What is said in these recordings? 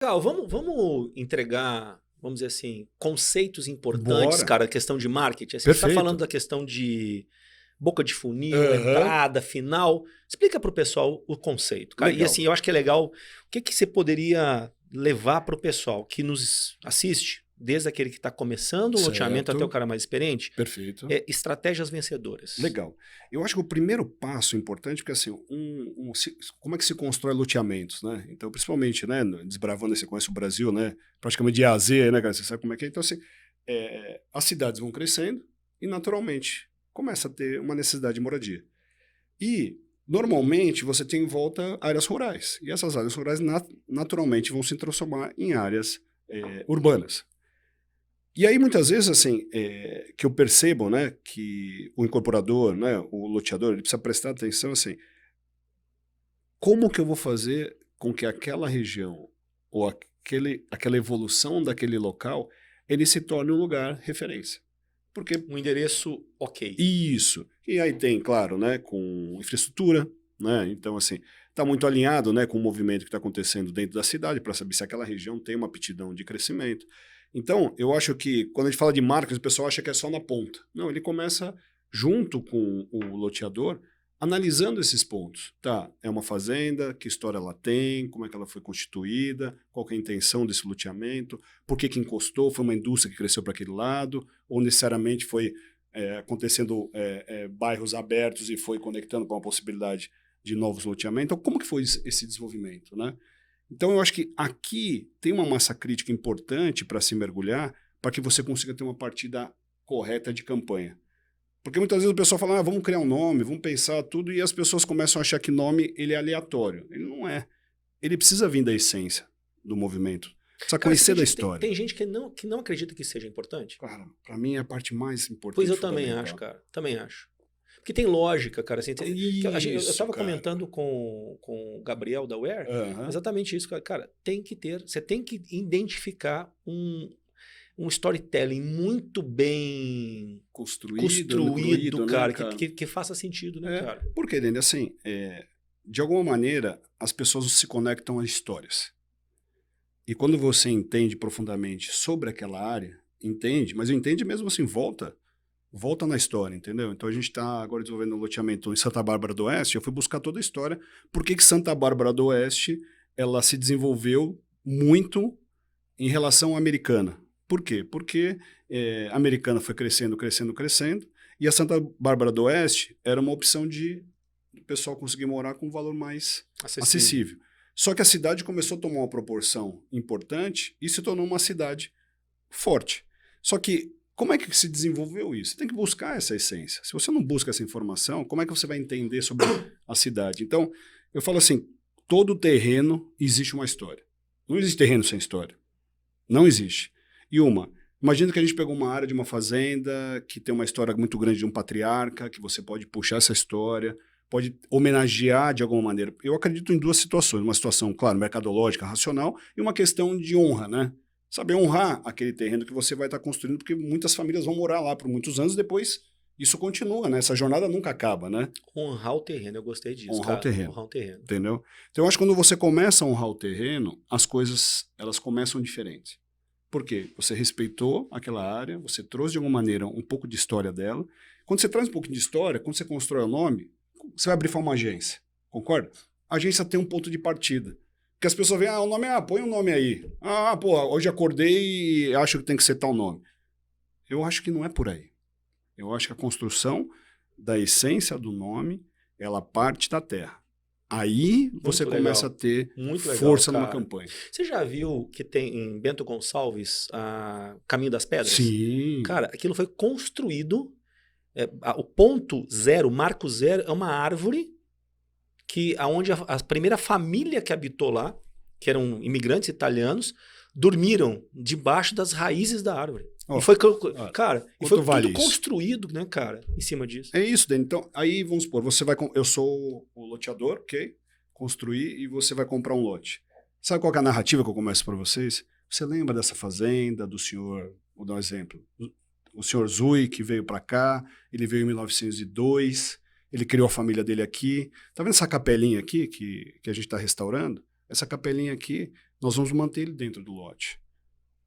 Legal, vamos entregar, vamos dizer assim, conceitos importantes, Bora. cara, questão de marketing. Assim, você está Perfeito. falando da questão de boca de funil, Aham. entrada, final. Explica para o pessoal o conceito, cara. E Legal. assim, eu acho que é legal. O que que você poderia levar para o pessoal que nos assiste, desde aquele que está começando um loteamento até o Certo. cara mais experiente, Perfeito. estratégias vencedoras. Legal. Eu acho que o primeiro passo importante, porque assim, como é que se constrói loteamentos, né? Então, principalmente, né, desbravando, você conhece o Brasil, né? Praticamente de A a Z, né, cara? Você sabe como é que é. Então, assim, as cidades vão crescendo e, naturalmente, começa a ter uma necessidade de moradia. E, normalmente, você tem em volta áreas rurais. E essas áreas rurais, naturalmente, vão se transformar em áreas urbanas. E aí, muitas vezes, assim, que eu percebo, né, que o incorporador, né, o loteador, ele precisa prestar atenção, assim, como que eu vou fazer com que aquela região ou aquela evolução daquele local, ele se torne um lugar referência. Porque Um endereço ok. isso. E aí tem, claro, né, com infraestrutura, né, então, assim, está muito alinhado, né, com o movimento que está acontecendo dentro da cidade para saber se aquela região tem uma aptidão de crescimento. Então, eu acho que quando a gente fala de marcas, o pessoal acha que é só na ponta. Não, ele começa junto com o loteador, analisando esses pontos. Tá, é uma fazenda, que história ela tem, como é que ela foi constituída, qual que é a intenção desse loteamento, por que que encostou, foi uma indústria que cresceu para aquele lado, ou necessariamente foi acontecendo bairros abertos e foi conectando com a possibilidade de novos loteamentos. Então, como que foi esse desenvolvimento, né? Então, eu acho que aqui tem uma massa crítica importante para se mergulhar, para que você consiga ter uma partida correta de campanha. Porque muitas vezes o pessoal fala, vamos criar um nome, vamos pensar tudo, e as pessoas começam a achar que nome ele é aleatório. Ele não é. Ele precisa vir da essência do movimento. Precisa Cara, você conhecer da acredita, história. tem gente que não acredita que seja importante? Cara, para mim é a parte mais importante Pois e eu também acho, fundamental. cara. Também acho. Porque tem lógica, cara. Assim, eu Isso, tava cara. comentando com o Gabriel da Ware, Aham. exatamente isso, cara. Cara, você tem que identificar um storytelling muito bem Construído, construído, evoluído, né, cara, cara? que faça sentido, né, cara? Porque, Dani, assim, de alguma maneira, as pessoas se conectam a histórias. E quando você entende profundamente sobre aquela área, entende, mas entende mesmo assim, volta na história, entendeu? Então a gente está agora desenvolvendo um loteamento em Santa Bárbara do Oeste, eu fui buscar toda a história, por que Santa Bárbara do Oeste ela se desenvolveu muito em relação à Americana. Por quê? Porque a Americana foi crescendo, crescendo, crescendo, e a Santa Bárbara do Oeste era uma opção de o pessoal conseguir morar com um valor mais acessível. Só que a cidade começou a tomar uma proporção importante e se tornou uma cidade forte. Só que como é que se desenvolveu isso? Você tem que buscar essa essência. Se você não busca essa informação, como é que você vai entender sobre a cidade? Então, eu falo assim, todo terreno existe uma história. Não existe terreno sem história. Não existe. Imagina que a gente pegou uma área de uma fazenda que tem uma história muito grande de um patriarca, que você pode puxar essa história, pode homenagear de alguma maneira. Eu acredito em duas situações. Uma situação, claro, mercadológica, racional, e uma questão de honra, né? Saber honrar aquele terreno que você vai estar construindo, porque muitas famílias vão morar lá por muitos anos, depois isso continua, né? Essa jornada nunca acaba, né? Honrar o terreno, eu gostei disso, Honrar cara. o terreno. Honrar o terreno. Entendeu? Então eu acho que quando você começa a honrar o terreno, as coisas, elas começam diferentes. Por quê? Você respeitou aquela área, você trouxe de alguma maneira um pouco de história dela. Quando você traz um pouco de história, quando você constrói o nome, você vai abrir uma agência, concorda? A agência tem um ponto de partida. Porque as pessoas veem, o nome põe um nome aí. Hoje acordei e acho que tem que ser tal nome. Eu acho que não é por aí. Eu acho que a construção da essência do nome, ela parte da terra. Aí você começa a ter força numa campanha. Você já viu que tem em Bento Gonçalves Caminho das Pedras? Sim. Cara, aquilo foi construído. O ponto zero, o marco zero, é uma árvore onde a primeira família que habitou lá, que eram imigrantes italianos, dormiram debaixo das raízes da árvore. E foi, cara, e foi tudo construído, né, cara, em cima disso. É isso, Dani. Então, aí vamos supor, eu sou o loteador, ok? Construir e você vai comprar um lote. Sabe qual é a narrativa que eu começo para vocês? Você lembra dessa fazenda, do senhor, vou dar um exemplo, o senhor Zui, que veio para cá, ele veio em 1902, ele criou a família dele aqui. Tá vendo essa capelinha aqui que a gente está restaurando? Essa capelinha aqui nós vamos manter ele dentro do lote.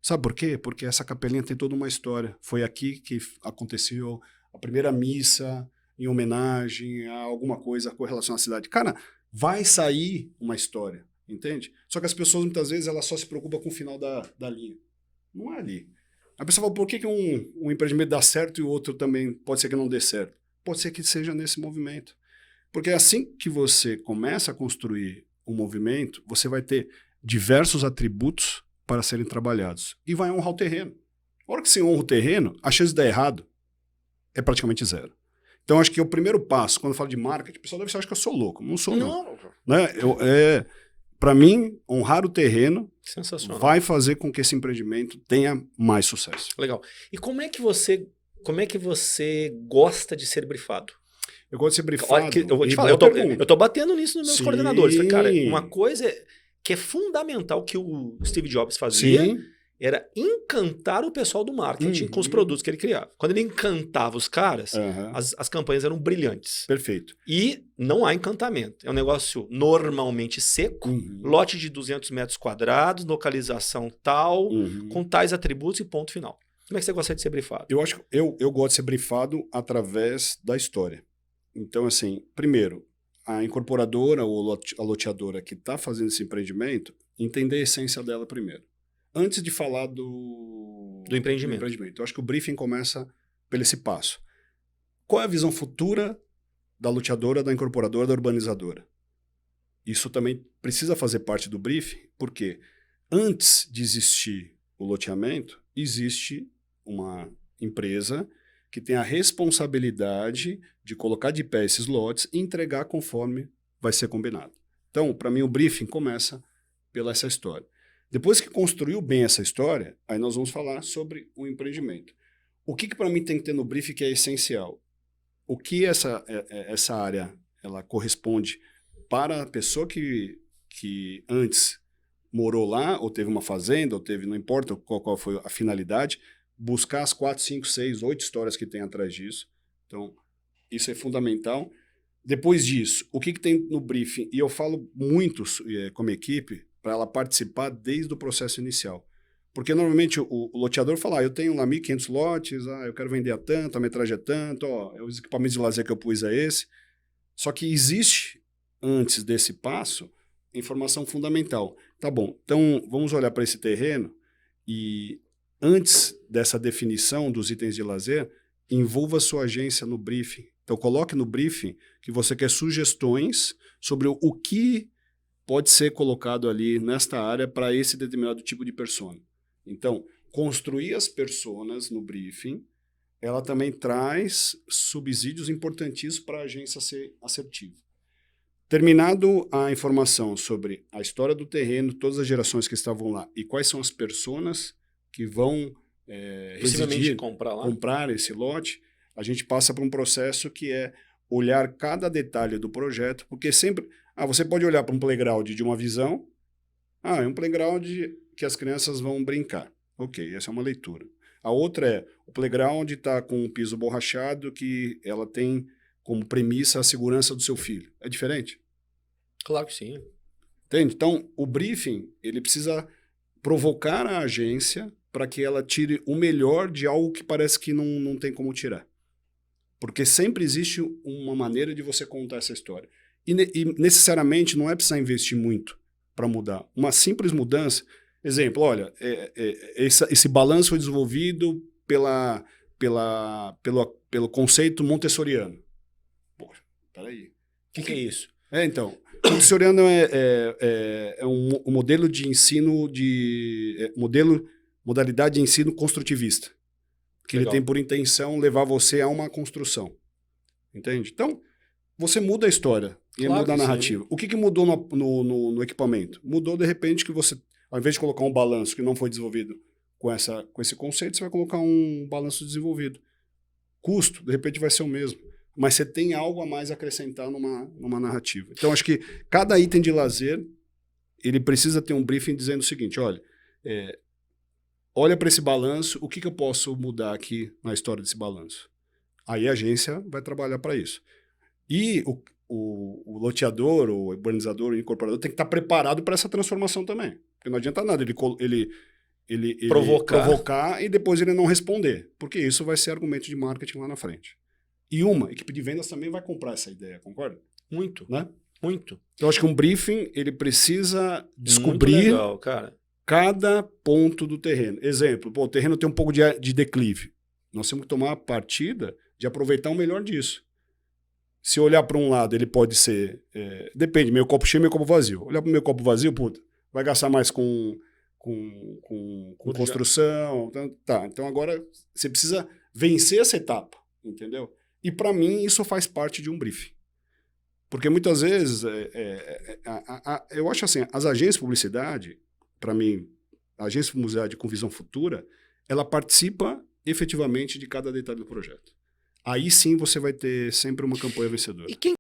Sabe por quê? Porque essa capelinha tem toda uma história. Foi aqui que aconteceu a primeira missa em homenagem a alguma coisa com relação à cidade. Cara, vai sair uma história, entende? Só que as pessoas, muitas vezes, elas só se preocupam com o final da linha. Não é ali. A pessoa fala, por que um empreendimento dá certo e o outro também pode ser que não dê certo? Pode ser que seja nesse movimento. Porque assim que você começa a construir um movimento, você vai ter diversos atributos para serem trabalhados. E vai honrar o terreno. A hora que você honra o terreno, a chance de dar errado é praticamente zero. Então, acho que o primeiro passo, quando eu falo de marketing, o pessoal deve achar que eu sou louco. Não sou, não. Né? Para mim, honrar o terreno vai fazer com que esse empreendimento tenha mais sucesso. Legal. E como é que você gosta de ser brifado? Eu gosto de ser brifado. Eu vou te falar, eu tô batendo nisso nos meus coordenadores. Falei, cara, uma coisa que é fundamental que o Steve Jobs fazia era encantar o pessoal do marketing com os produtos que ele criava. Quando ele encantava os caras, as campanhas eram brilhantes. Perfeito. E não há encantamento. É um negócio normalmente seco, lote de 200 metros quadrados, localização tal, com tais atributos e ponto final. Como é que você gosta de ser brifado? Eu gosto de ser brifado através da história. Então, assim, primeiro, a incorporadora ou a loteadora que está fazendo esse empreendimento, entender a essência dela primeiro. Antes de falar do empreendimento. Eu acho que o briefing começa pelo esse passo. Qual é a visão futura da loteadora, da incorporadora, da urbanizadora? Isso também precisa fazer parte do briefing, porque antes de existir o loteamento, existe uma empresa que tem a responsabilidade de colocar de pé esses lotes e entregar conforme vai ser combinado. Então, para mim, o briefing começa pela essa história. Depois que construiu bem essa história, aí nós vamos falar sobre o empreendimento. O que para mim tem que ter no briefing que é essencial? O que essa área ela corresponde para a pessoa que antes morou lá, ou teve uma fazenda, ou teve, não importa qual foi a finalidade, buscar as 4, 5, 6, 8 histórias que tem atrás disso. Então, isso é fundamental. Depois disso, o que tem no briefing? E eu falo muito com a minha equipe para ela participar desde o processo inicial. Porque normalmente o loteador fala, eu tenho lá 1.500 lotes, eu quero vender a tanto, a metragem é tanto, os equipamentos de lazer que eu pus é esse. Só que existe, antes desse passo, informação fundamental. Tá bom, então vamos olhar para esse terreno e antes dessa definição dos itens de lazer, envolva sua agência no briefing. Então coloque no briefing que você quer sugestões sobre o que pode ser colocado ali nesta área para esse determinado tipo de persona. Então, construir as personas no briefing, ela também traz subsídios importantíssimos para a agência ser assertiva. Terminado a informação sobre a história do terreno, todas as gerações que estavam lá e quais são as personas que vão residir, comprar esse lote, a gente passa por um processo que é olhar cada detalhe do projeto, porque sempre... você pode olhar para um playground de uma visão, é um playground que as crianças vão brincar. Ok, essa é uma leitura. A outra é, o playground está com um piso borrachado que ela tem como premissa a segurança do seu filho. É diferente? Claro que sim. Entende? Então, o briefing, ele precisa provocar a agência para que ela tire o melhor de algo que parece que não tem como tirar. Porque sempre existe uma maneira de você contar essa história. E necessariamente não é precisar investir muito para mudar. Uma simples mudança... Exemplo, olha, esse balanço foi desenvolvido pelo conceito montessoriano. Poxa, peraí. O que é isso? Então, montessoriano é um modelo de ensino, modalidade de ensino construtivista. Que Legal. Ele tem por intenção levar você a uma construção. Entende? Então, você muda a história e muda a narrativa. Sim. O que mudou no equipamento? Mudou, de repente, que você... Ao invés de colocar um balanço que não foi desenvolvido com esse conceito, você vai colocar um balanço desenvolvido. Custo, de repente, vai ser o mesmo. Mas você tem algo a mais a acrescentar numa narrativa. Então, acho que cada item de lazer, ele precisa ter um briefing dizendo o seguinte, olha para esse balanço, o que eu posso mudar aqui na história desse balanço? Aí a agência vai trabalhar para isso. E o loteador, o urbanizador, o incorporador tem que estar preparado para essa transformação também. Porque não adianta nada ele Provocar. e depois ele não responder, porque isso vai ser argumento de marketing lá na frente. E uma equipe de vendas também vai comprar essa ideia, concorda? Muito, Né? muito. Então, eu acho que um briefing, ele precisa Muito descobrir legal, cara. cada ponto do terreno. Exemplo, pô, o terreno tem um pouco de declive. Nós temos que tomar a partida de aproveitar o melhor disso. Se olhar para um lado, ele pode ser... depende, meio copo cheio, meio copo vazio. Olhar para o meio copo vazio, puta, vai gastar mais com construção. Então agora você precisa vencer essa etapa, entendeu? E para mim isso faz parte de um briefing. Porque muitas vezes, eu acho assim, as agências de publicidade, para mim, a agência de publicidade com visão futura, ela participa efetivamente de cada detalhe do projeto. Aí sim você vai ter sempre uma campanha vencedora. E quem